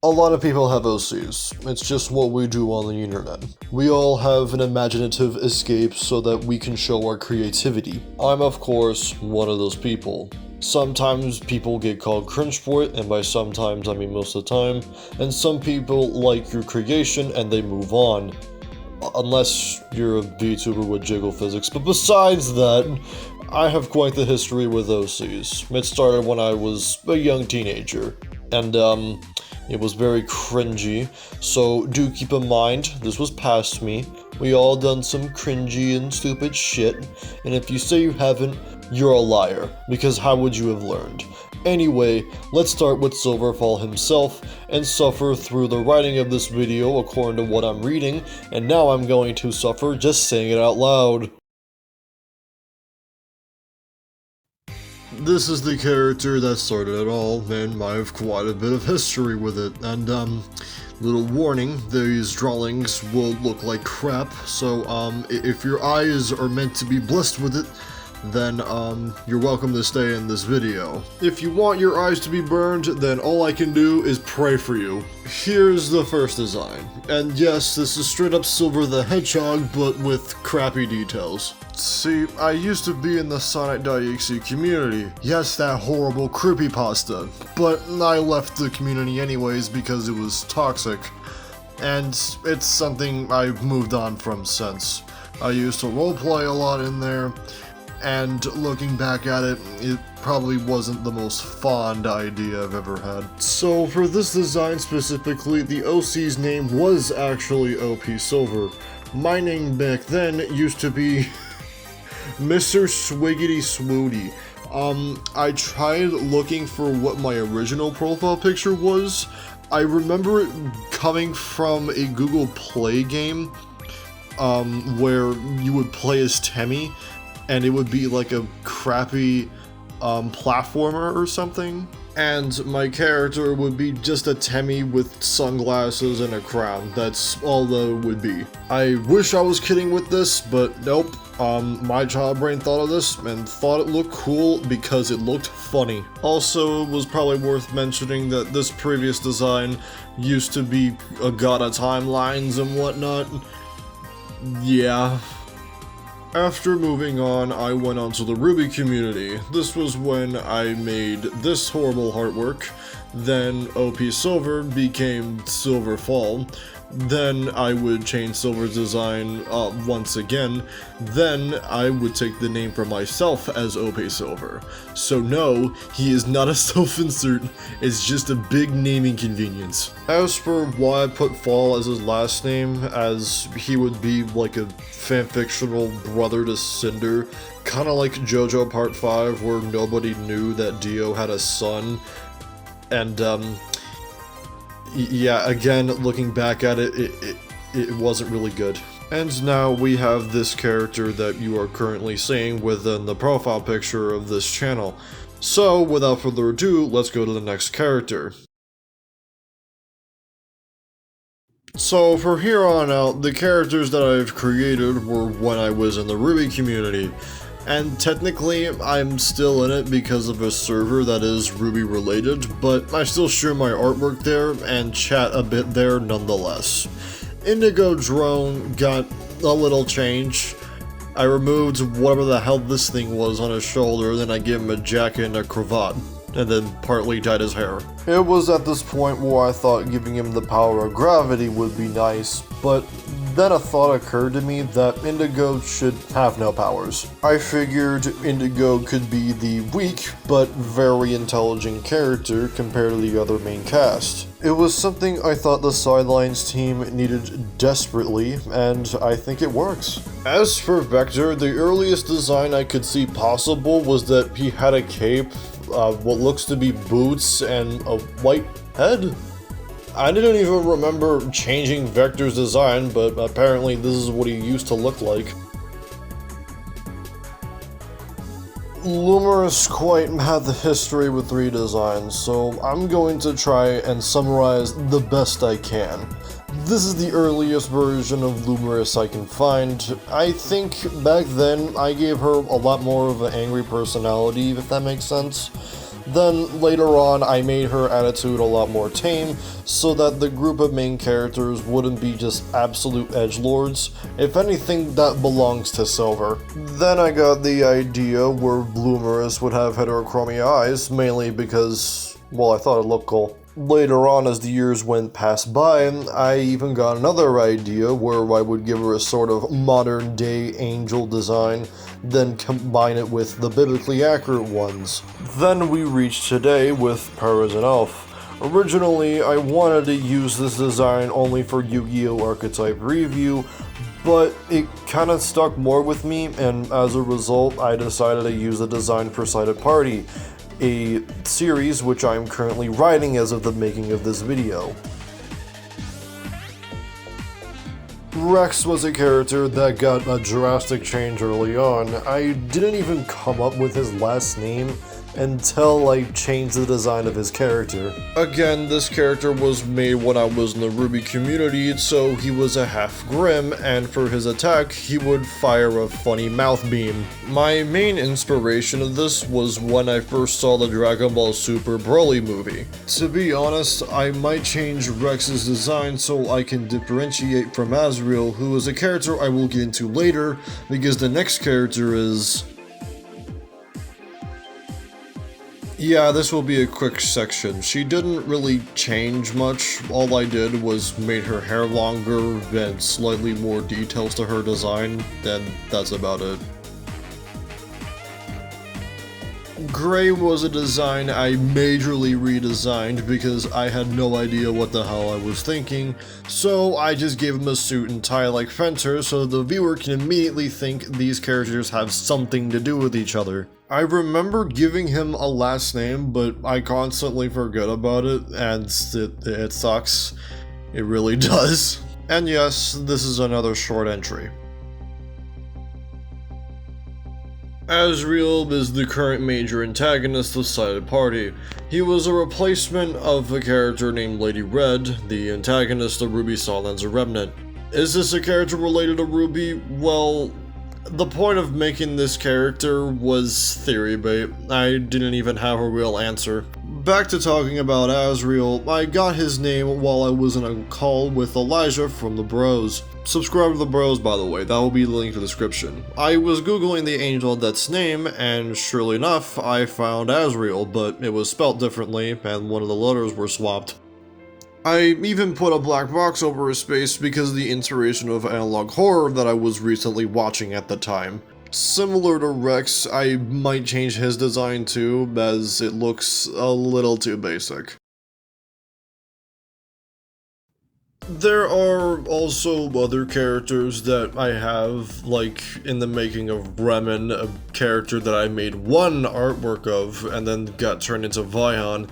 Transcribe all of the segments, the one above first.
A lot of people have OCs. It's just what we do on the internet. We all have an imaginative escape so that we can show our creativity. I'm of course one of those people. Sometimes people get called cringe for it, and by sometimes I mean most of the time, and some people like your creation and they move on. Unless you're a VTuber with jiggle physics, but besides that, I have quite the history with OCs. It started when I was a young teenager, and it was very cringy, so do keep in mind, this was past me. We all done some cringy and stupid shit, and if you say you haven't, you're a liar, because how would you have learned? Anyway, let's start with Silverfall himself, and suffer through the writing of this video according to what I'm reading, and now I'm going to suffer just saying it out loud. This is the character that started it all, and I have quite a bit of history with it, and little warning, these drawings will look like crap, so if your eyes are meant to be blessed with it, then you're welcome to stay in this video. If you want your eyes to be burned, then all I can do is pray for you. Here's the first design, and yes, this is straight up Silver the Hedgehog, but with crappy details. See, I used to be in the Sonic.exe community. Yes, that horrible creepypasta. But I left the community anyways because it was toxic. And it's something I've moved on from since. I used to roleplay a lot in there, and looking back at it, it probably wasn't the most fond idea I've ever had. So for this design specifically, the OC's name was actually OP Silver. My name back then used to be Mr. Swiggity Swooty. I tried looking for what my original profile picture was. I remember it coming from a Google Play game, where you would play as Temmie, and it would be like a crappy, platformer or something. And my character would be just a Temmie with sunglasses and a crown. That's all that it would be. I wish I was kidding with this, but nope. My child brain thought of this and thought it looked cool because it looked funny. Also, it was probably worth mentioning that this previous design used to be a god of timelines and whatnot. Yeah. After moving on, I went on to the Ruby community. This was when I made this horrible artwork. Then OP Silver became Silverfall. Then I would change Silver's design once again. Then I would take the name for myself as OP Silver. So no, he is not a self-insert, it's just a big naming convenience. As for why I put Fall as his last name, as he would be like a fanfictional brother to Cinder, kinda like JoJo Part 5 where nobody knew that Dio had a son, and yeah, again, looking back at it, it wasn't really good. And now we have this character that you are currently seeing within the profile picture of this channel. So, without further ado, let's go to the next character. So, for here on out, the characters that I've created were when I was in the Ruby community. And technically, I'm still in it because of a server that is Ruby related, but I still share my artwork there and chat a bit there nonetheless. Indigo Drone got a little change. I removed whatever the hell this thing was on his shoulder, then I gave him a jacket and a cravat, and then partly dyed his hair. It was at this point where I thought giving him the power of gravity would be nice, but then a thought occurred to me that Indigo should have no powers. I figured Indigo could be the weak, but very intelligent character compared to the other main cast. It was something I thought the Sidelines team needed desperately, and I think it works. As for Vector, the earliest design I could see possible was that he had a cape, what looks to be boots, and a white head? I didn't even remember changing Vector's design, but apparently this is what he used to look like. Lumerous quite had the history with redesigns, so I'm going to try and summarize the best I can. This is the earliest version of Lumerous I can find. I think back then I gave her a lot more of an angry personality, if that makes sense. Then later on I made her attitude a lot more tame so that the group of main characters wouldn't be just absolute edgelords. If anything, that belongs to Silver. Then I got the idea where Bloomerus would have heterochromia eyes, mainly because, well, I thought it looked cool. Later on, as the years went past by, I even got another idea where I would give her a sort of modern-day angel design, then combine it with the biblically accurate ones. Then we reached today with her as an elf. Originally, I wanted to use this design only for Yu-Gi-Oh! Archetype review, but it kinda stuck more with me, and as a result, I decided to use the design for Sighted Party, a series which I am currently writing as of the making of this video. Rex was a character that got a drastic change early on. I didn't even come up with his last name until I changed the design of his character. Again, this character was made when I was in the Ruby community, so he was a half Grim, and for his attack, he would fire a funny mouth beam. My main inspiration of this was when I first saw the Dragon Ball Super Broly movie. To be honest, I might change Rex's design so I can differentiate from Azrael, who is a character I will get into later, because the next character is... Yeah, this will be a quick section. She didn't really change much. All I did was made her hair longer and slightly more details to her design, and that's about it. Gray was a design I majorly redesigned because I had no idea what the hell I was thinking, so I just gave him a suit and tie like Fenter so the viewer can immediately think these characters have something to do with each other. I remember giving him a last name, but I constantly forget about it, and it sucks. It really does. And yes, this is another short entry. Azrael is the current major antagonist of Sighted Party. He was a replacement of a character named Lady Red, the antagonist of Ruby Solan's Remnant. Is this a character related to Ruby? Well, the point of making this character was theory bait. I didn't even have a real answer. Back to talking about Azrael, I got his name while I was in a call with Elijah from the Bros. Subscribe to the Bros, by the way, that will be linked in the description. I was googling the angel that's name, and surely enough, I found Azrael, but it was spelt differently, and one of the letters were swapped. I even put a black box over his face because of the inspiration of analog horror that I was recently watching at the time. Similar to Rex, I might change his design too, as it looks a little too basic. There are also other characters that I have, like in the making of Bremen, a character that I made one artwork of and then got turned into Vion,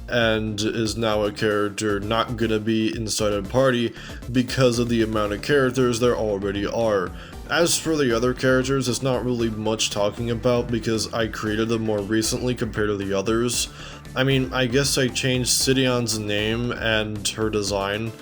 and is now a character not gonna be inside a party because of the amount of characters there already are. As for the other characters, it's not really much talking about because I created them more recently compared to the others. I mean, I guess I changed Sidion's name and her design,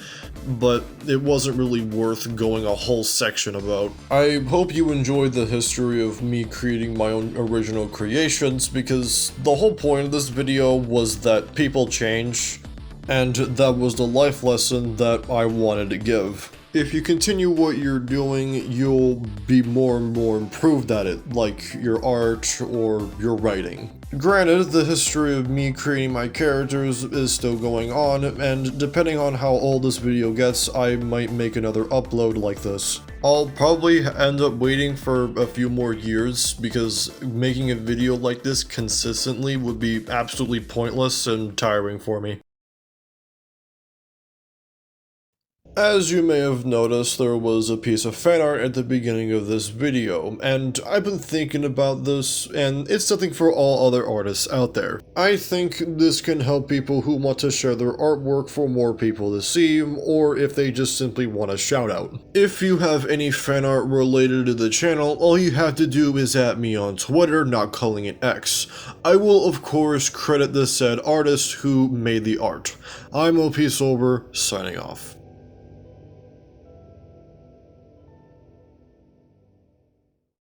but it wasn't really worth going a whole section about. I hope you enjoyed the history of me creating my own original creations, because the whole point of this video was that people change, and that was the life lesson that I wanted to give. If you continue what you're doing, you'll be more and more improved at it, like your art or your writing. Granted, the history of me creating my characters is still going on, and depending on how old this video gets, I might make another upload like this. I'll probably end up waiting for a few more years, because making a video like this consistently would be absolutely pointless and tiring for me. As you may have noticed, there was a piece of fan art at the beginning of this video, and I've been thinking about this, and it's something for all other artists out there. I think this can help people who want to share their artwork for more people to see, or if they just simply want a shout out. If you have any fan art related to the channel, all you have to do is @ me on Twitter, not calling it X. I will of course credit the said artist who made the art. I'm OP Sober, signing off.